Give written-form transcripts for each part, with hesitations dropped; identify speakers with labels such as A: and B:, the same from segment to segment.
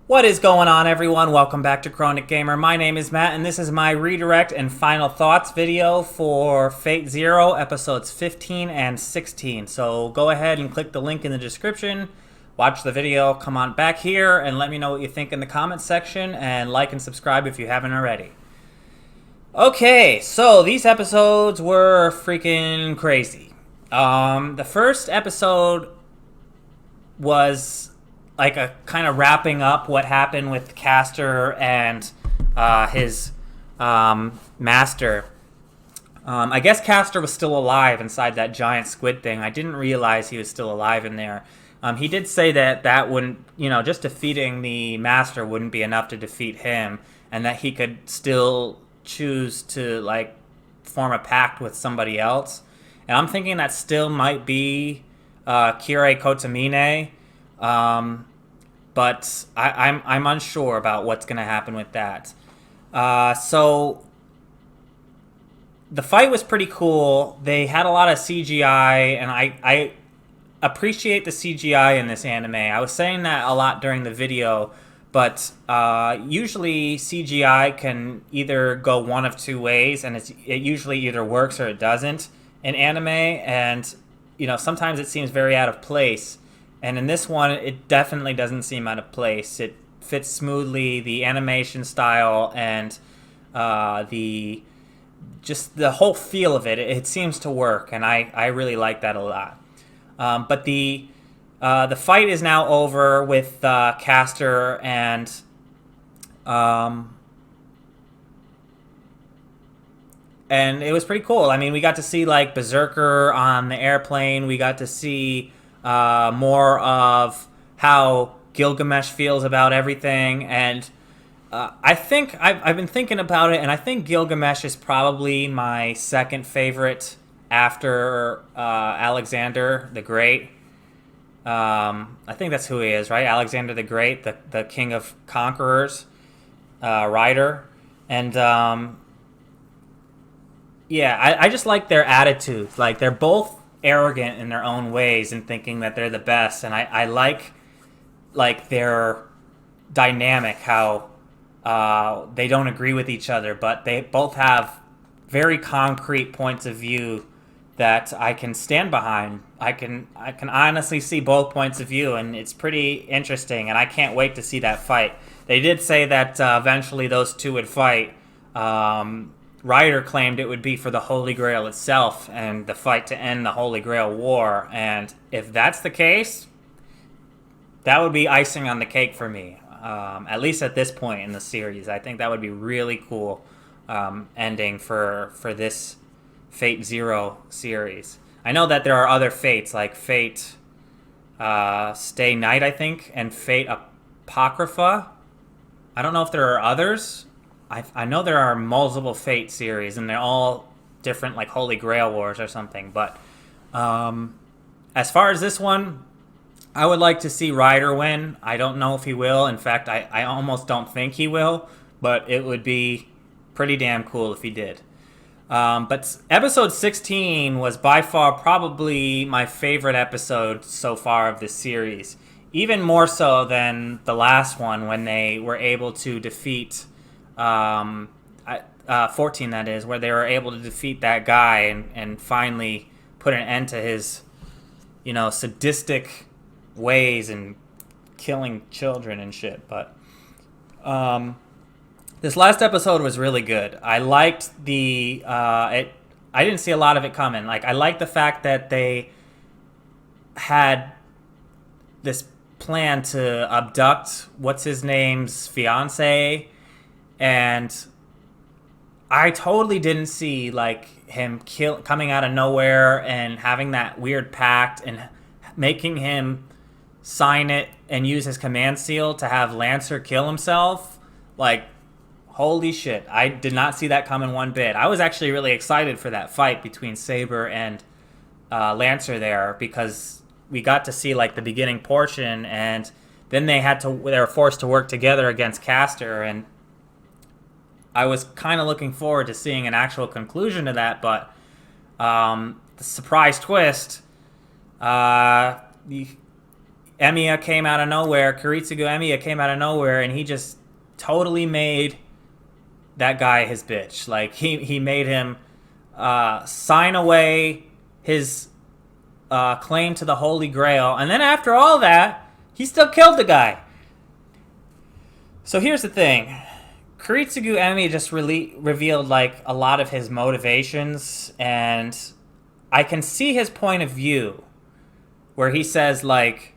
A: What is going on, everyone? Welcome back to Chronic Gamer. My name is Matt, and this is my redirect and final thoughts video for Fate Zero episodes 15 and 16. So go ahead and click the link in the description, watch the video, come on back here, and let me know what you think in the comments section, and like and subscribe if you haven't already. Okay, so these episodes were freaking crazy. The first episode was like a kind of wrapping up what happened with Castor and his master. I guess Castor was still alive inside that giant squid thing. I didn't realize he was still alive in there. He did say that wouldn't, just defeating the master wouldn't be enough to defeat him, and that he could still choose to like form a pact with somebody else. And I'm thinking that still might be Kirei Kotomine. But I'm unsure about what's going to happen with that. So the fight was pretty cool. They had a lot of CGI, and I appreciate the CGI in this anime. I was saying that a lot during the video, but usually CGI can either go one of two ways, and it usually either works or it doesn't in anime, and sometimes it seems very out of place. And in this one, it definitely doesn't seem out of place. It fits smoothly, the animation style and the whole feel of it. It seems to work, and I really like that a lot. But the fight is now over with Castor and it was pretty cool. I mean, we got to see like Berserker on the airplane. We got to see more of how Gilgamesh feels about everything, and I think I've been thinking about it, and I think Gilgamesh is probably my second favorite after Alexander the Great. I think that's who he is, right? Alexander the Great, the king of conquerors, writer, and yeah, I just like their attitudes. Like, they're both arrogant in their own ways and thinking that they're the best, and I like their dynamic, how they don't agree with each other, but they both have very concrete points of view that I can stand behind. I can honestly see both points of view, and it's pretty interesting, and I can't wait to see that fight. They did say that eventually those two would fight. Ryder claimed it would be for the Holy Grail itself and the fight to end the Holy Grail War. And if that's the case, that would be icing on the cake for me. At least at this point in the series. I think that would be really cool ending for this Fate Zero series. I know that there are other Fates, like Fate Stay Night, I think, and Fate Apocrypha. I don't know if there are others. I know there are multiple Fate series, and they're all different, like Holy Grail Wars or something. But as far as this one, I would like to see Ryder win. I don't know if he will. In fact, I almost don't think he will. But it would be pretty damn cool if he did. But episode 16 was by far probably my favorite episode so far of this series. Even more so than the last one, when they were able to defeat 14, that is, where they were able to defeat that guy and finally put an end to his, sadistic ways and killing children and shit. But this last episode was really good. I liked I didn't see a lot of it coming. Like, I liked the fact that they had this plan to abduct what's his name's fiance. And I totally didn't see like him coming out of nowhere and having that weird pact and making him sign it and use his command seal to have Lancer kill himself. Like, holy shit, I did not see that coming one bit. I was actually really excited for that fight between Saber and Lancer there, because we got to see like the beginning portion, and then they were forced to work together against Castor, and I was kind of looking forward to seeing an actual conclusion to that, but the surprise twist, the Emiya came out of nowhere, Kiritsugu Emiya came out of nowhere, and he just totally made that guy his bitch. Like, he made him sign away his claim to the Holy Grail, and then after all that, he still killed the guy. So here's the thing. Kiritsugu Emiya just revealed, like, a lot of his motivations, and I can see his point of view, where he says, like,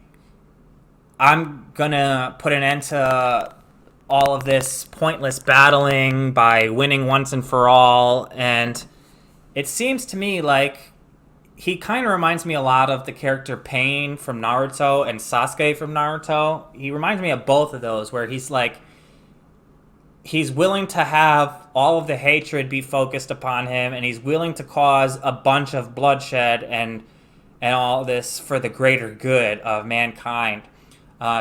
A: I'm gonna put an end to all of this pointless battling by winning once and for all. And it seems to me like he kind of reminds me a lot of the character Pain from Naruto and Sasuke from Naruto. He reminds me of both of those, where he's like, he's willing to have all of the hatred be focused upon him, and he's willing to cause a bunch of bloodshed and all this for the greater good of mankind.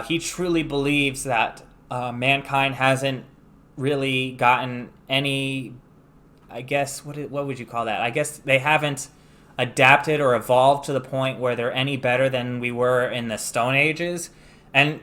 A: He truly believes that mankind hasn't really gotten any, I guess, what would you call that? I guess they haven't adapted or evolved to the point where they're any better than we were in the Stone Ages. And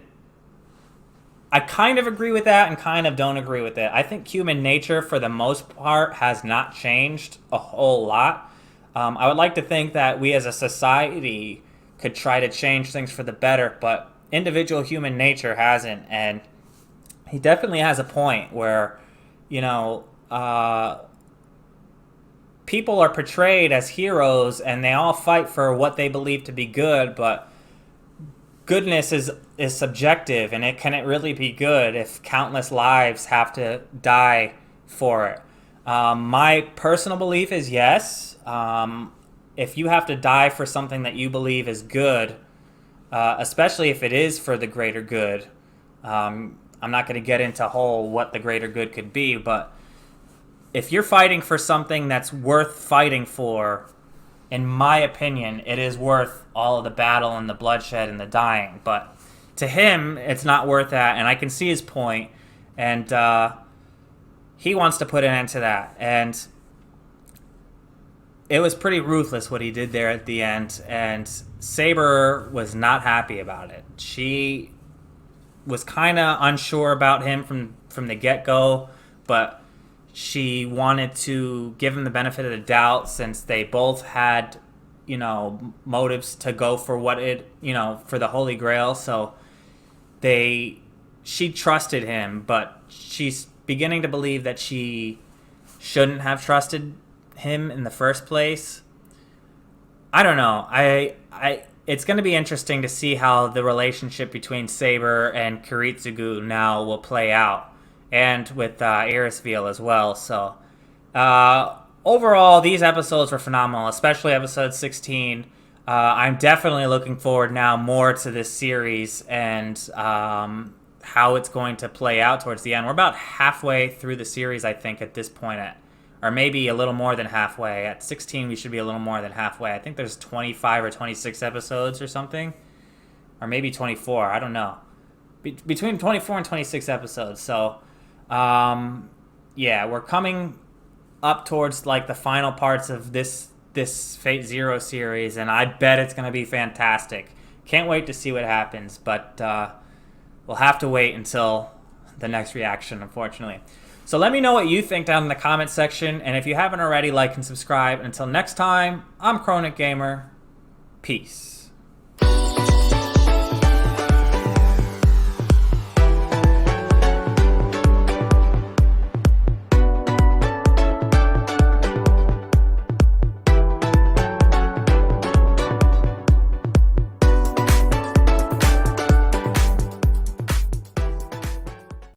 A: I kind of agree with that and kind of don't agree with it. I think human nature, for the most part, has not changed a whole lot. I would like to think that we as a society could try to change things for the better, but individual human nature hasn't. And he definitely has a point where, you know, people are portrayed as heroes and they all fight for what they believe to be good, but goodness is subjective, and can it really be good if countless lives have to die for it? My personal belief is yes. If you have to die for something that you believe is good, especially if it is for the greater good, I'm not going to get into what the greater good could be, but if you're fighting for something that's worth fighting for, in my opinion, it is worth all of the battle and the bloodshed and the dying. But to him, it's not worth that, and I can see his point, and he wants to put an end to that. And it was pretty ruthless what he did there at the end, and Saber was not happy about it. She was kind of unsure about him from the get-go, but she wanted to give him the benefit of the doubt since they both had, you know, motives to go for for the Holy Grail. So she trusted him, but she's beginning to believe that she shouldn't have trusted him in the first place. I don't know. It's going to be interesting to see how the relationship between Saber and Kiritsugu now will play out, and with Irisveal as well. So overall, these episodes were phenomenal, especially episode 16. I'm definitely looking forward now more to this series and how it's going to play out towards the end. We're about halfway through the series, I think, at this point, or maybe a little more than halfway. At 16, we should be a little more than halfway. I think there's 25 or 26 episodes or something, or maybe 24. I don't know. Between 24 and 26 episodes. So yeah, we're coming up towards like the final parts of this Fate Zero series, and I bet it's going to be fantastic. Can't wait to see what happens, but we'll have to wait until the next reaction, unfortunately. So let me know what you think down in the comment section, and if you haven't already, like and subscribe. Until next time, I'm Chronic Gamer. Peace.